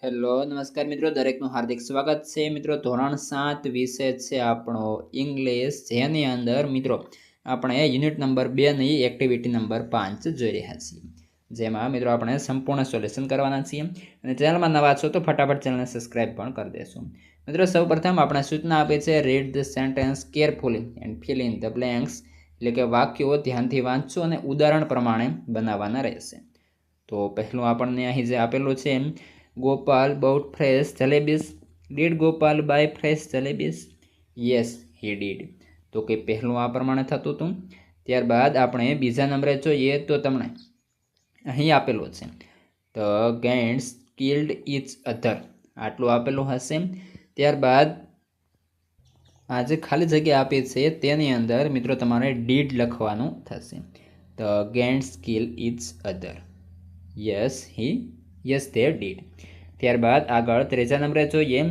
Hello નમસ્કાર મિત્રો, દરેકનું હાર્દિક સ્વાગત છે મિત્રો। ધોરણ 7 વિષય છે આપણો ઇંગ્લિશ, જેની અંદર મિત્રો આપણે યુનિટ નંબર 2 ની એક્ટિવિટી નંબર 5 જોઈ રહ્યા છીએ, જેમાં મિત્રો આપણે સંપૂર્ણ સોલ્યુશન કરવાના છીએ। અને ચેનલમાં નવા છો તો ફટાફટ ચેનલને સબસ્ક્રાઇબ પણ કરી દેશો। મિત્રો સૌપ્રથમ આપણે સૂચના આપી છે, read the sentence carefully and fill in the blanks, એટલે કે વાક્યો ધ્યાનથી વાંચો અને ઉદાહરણ પ્રમાણે બનાવવાના રહેશે। તો પહેલું આપણને અહીં જે આપેલું છે, Gopal bought fresh jalebis. Did Gopal buy fresh jalebis? Yes, he did. તો કે પહેલું આ પ્રમાણે થતું હતું। ત્યારબાદ આપણે બીજા નંબરે જોઈએ તો તમને અહીં આપેલું છે, ધ ગેન્ટ્સ કિલ્ડ ઇચ અધર, આટલું આપેલું હશે। ત્યારબાદ આ જે ખાલી જગ્યા આપી છે તેની અંદર મિત્રો તમારે ડીડ લખવાનું થશે, the giants kill each other. Yes they did। ત્યારબાદ આગળ ત્રીજા નંબરે જોઈએ,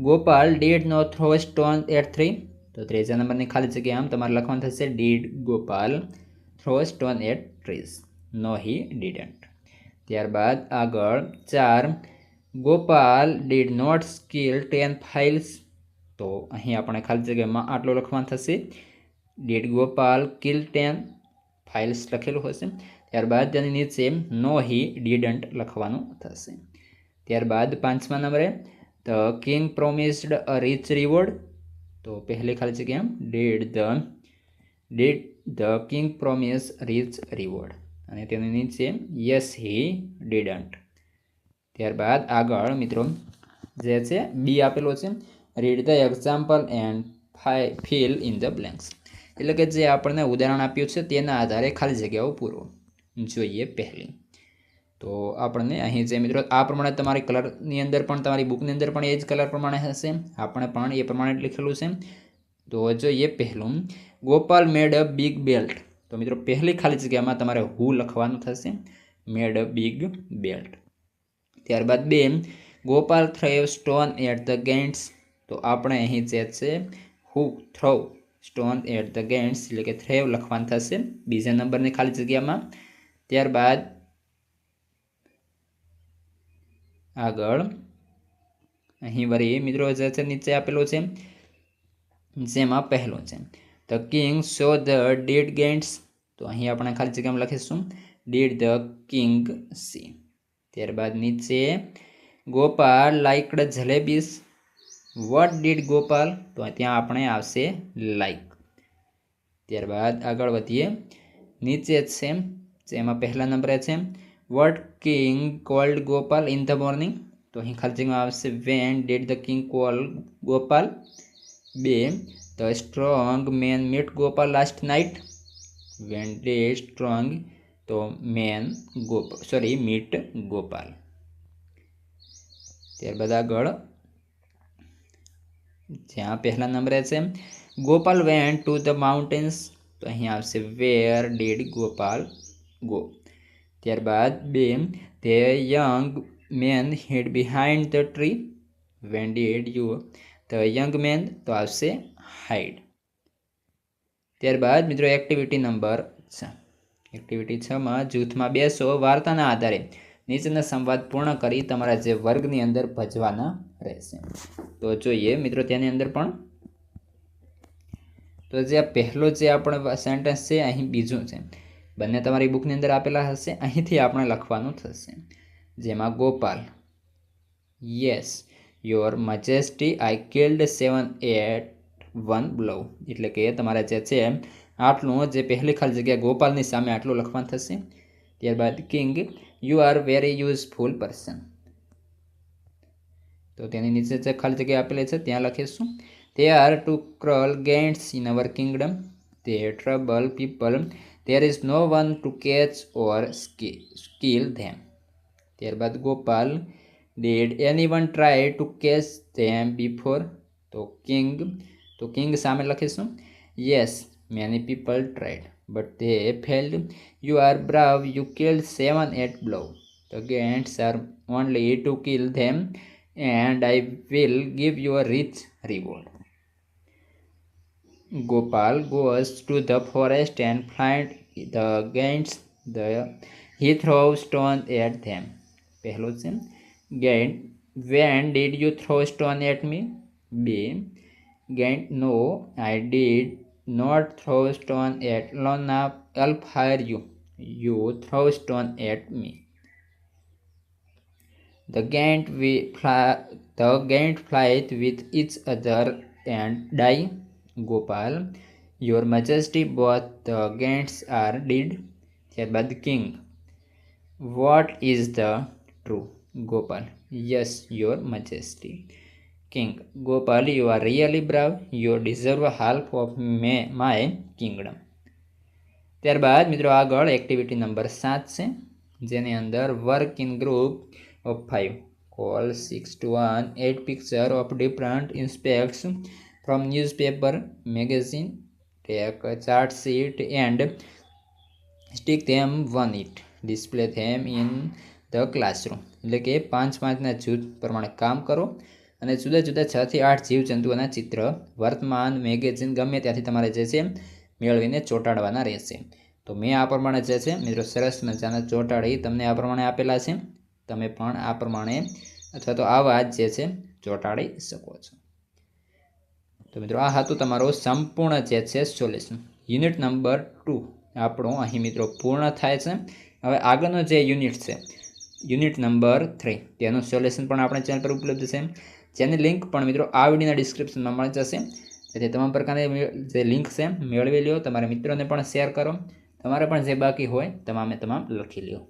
Gopal did no throw stone at tree, તો ત્રીજા નંબરની ખાલી જગ્યા આમ તમારે લખવાનું થશે, did Gopal throw stone at trees? No he didn't. ત્યારબાદ આગળ 4, Gopal did not skill 10 files, તો અહીં આપણે ખાલી જગ્યામાં આટલું લખવાનું થશે, ડીડ ગોપાલ કિલ 10 ફાઇલ્સ લખેલું હશે। ત્યારબાદ તેની નીચે નો હી ડીડન્ટ લખવાનું થશે। ત્યારબાદ 5મા નંબરે, the king promised a rich reward, તો પહેલી ખાલી જગ્યા did the king promise rich reward, અને તેની નીચે યસ હી ડીડન્ટ। ત્યારબાદ આગળ મિત્રો જે છે બી આપેલો છે, read the example and fill in the blanks, એટલે કે જે આપણને ઉદાહરણ આપ્યું છે તેના આધારે ખાલી જગ્યાઓ પૂરો જોઈએ પહેલી। તો આપણને અહીં જે મિત્રો આ પ્રમાણે તમારી કલરની અંદર પણ તમારી બુકની અંદર પણ એ જ કલર પ્રમાણે હશે, આપણે પણ એ પ્રમાણે લખેલું છે। તો જોઈએ પહેલું, ગોપાલ મેડ અ બિગ બેલ્ટ, તો મિત્રો પહેલી ખાલી જગ્યામાં તમારે હુ લખવાનું થશે, મેડ અ બિગ બેલ્ટ। ત્યારબાદ 2, ગોપાલ થ્રેવ સ્ટોન એટ ધ ગેન્ટ્સ, તો આપણે અહીં જે છે હુ થ્રો સ્ટોન એટ ધ ગેન્ટ્સ, એટલે કે થ્રેવ લખવાનું થશે બીજા નંબરની ખાલી જગ્યામાં। ત્યારબાદ આગળ અહીં વળી મિત્રો જે છે નીચે આપેલું છે, જેમાં પહેલું છે, the king saw the dead giants, તો અહીં આપણે ખાલી જગ્યામાં લખીશું ડીડ ધ કિંગ સી। ત્યારબાદ નીચે, Gopal liked jalebis, what did Gopal, તો ત્યાં આપણે આવશે લાઇક। ત્યારબાદ આગળ વધીએ, નીચે છે જેમાં પહેલા નંબરે છે, what king called Gopal in the morning, તો અહીં ખાલી જગ્યામાં આવશે when did the king call Gopal. 2, the strong man meet Gopal last night, when did strong, તો મેન મીટ ગોપાલ। ત્યારબાદ આગળ જ્યાં પહેલા નંબરે છે, Gopal went to the mountains, તો અહીં આવશે વેર ડીડ ગોપાલ ગો। ત્યારબાદ 2, the young man hid behind the tree, when did you, the young man, તો આવશે hide। ત્યારબાદ મિત્રો એક્ટિવિટી નંબર 6, એક્ટિવિટી 6માં જૂથમાં બેસો, વાર્તાના આધારે નીચેના સંવાદ પૂર્ણ કરી તમારા જે વર્ગની અંદર ભજવાના રહેશે। તો જોઈએ મિત્રો તેની અંદર પણ, તો જે પહેલો જે આપણો સેન્ટેન્સ છે અહીં બીજું છે, બંને તમારી બુકની અંદર આપેલા હશે, અહીંથી આપણે લખવાનું થશે, જેમાં Gopal, yes your majesty I killed 7 at 1 blow, એટલે કે તમારે જે છે આટલું જે પહેલી ખાલી જગ્યા ગોપાલની સામે આટલું લખવાનું થશે। ત્યારબાદ king, you are very useful person, તો તેની નીચે જે ખાલી જગ્યા આપેલી છે ત્યાં લખીશું, they are to cruel gants in our kingdom, they trouble people, there is no one to catch or kill them। ત્યારબાદ Gopal, did anyone try to catch them before, તો કિંગ સામે લખીશું, yes many people tried but they failed, you are brave, you killed 7 at blow, the gants are only to kill them and I will give you a rich reward। Gopal goes to the forest and finds the gants, he throws stone at them, પહેલું છે Gantt When did you throw a stone at me? B. Gant, no, I did not throw a stone at Lona. I'll fire you. You throw a stone at me. The Gant fight with each other and die. Gopal, your majesty, both the Gants are dead. ત્યારબાદ King, what is the true? Gopal, yes, your majesty. King, Gopal, you are really brave. You deserve half of my kingdom. ત્યારબાદ મિત્રો આગળ activity number 7 છે, જેની અંદર work in group of 5. Call 6 to 1, 8 picture of different aspects from newspaper, magazine. Take a chart sheet and stick them on it. Display them in the classroom. એટલે કે 5-5ના જૂથ પ્રમાણે કામ કરો અને જુદા જુદા 6 થી 8 જીવજંતુઓના ચિત્ર વર્તમાન મેગેઝિન ગમે ત્યાંથી તમારે જે છે મેળવીને ચોંટાડવાના રહેશે. તો મેં આ પ્રમાણે જે છે મિત્રો સરસ મજાના ચોંટાડી તમને આ પ્રમાણે આપેલા છે. તમે પણ આ પ્રમાણે અથવા તો આવા જ જે છે ચોંટાડી શકો છો. તો મિત્રો આ હતું તમારો સંપૂર્ણ જે છે સોલ્યુશન. યુનિટ નંબર 2 આપણો અહીં મિત્રો પૂર્ણ થાય છે. હવે આગળનો જે યુનિટ છે યુનિટ નંબર 3 તેનું સોલ્યુશન પણ આપણા ચેનલ પર ઉપલબ્ધ છે, જેની લિંક પણ મિત્રો આ વિડીયોના ડિસ્ક્રિપ્શનમાં મળી જશે. તેથી તમામ પ્રકારની જે લિંક છે મેળવી લો, તમારા મિત્રોને પણ શેર કરો, તમારે પણ જે બાકી હોય તમામે તમામ લખી લો.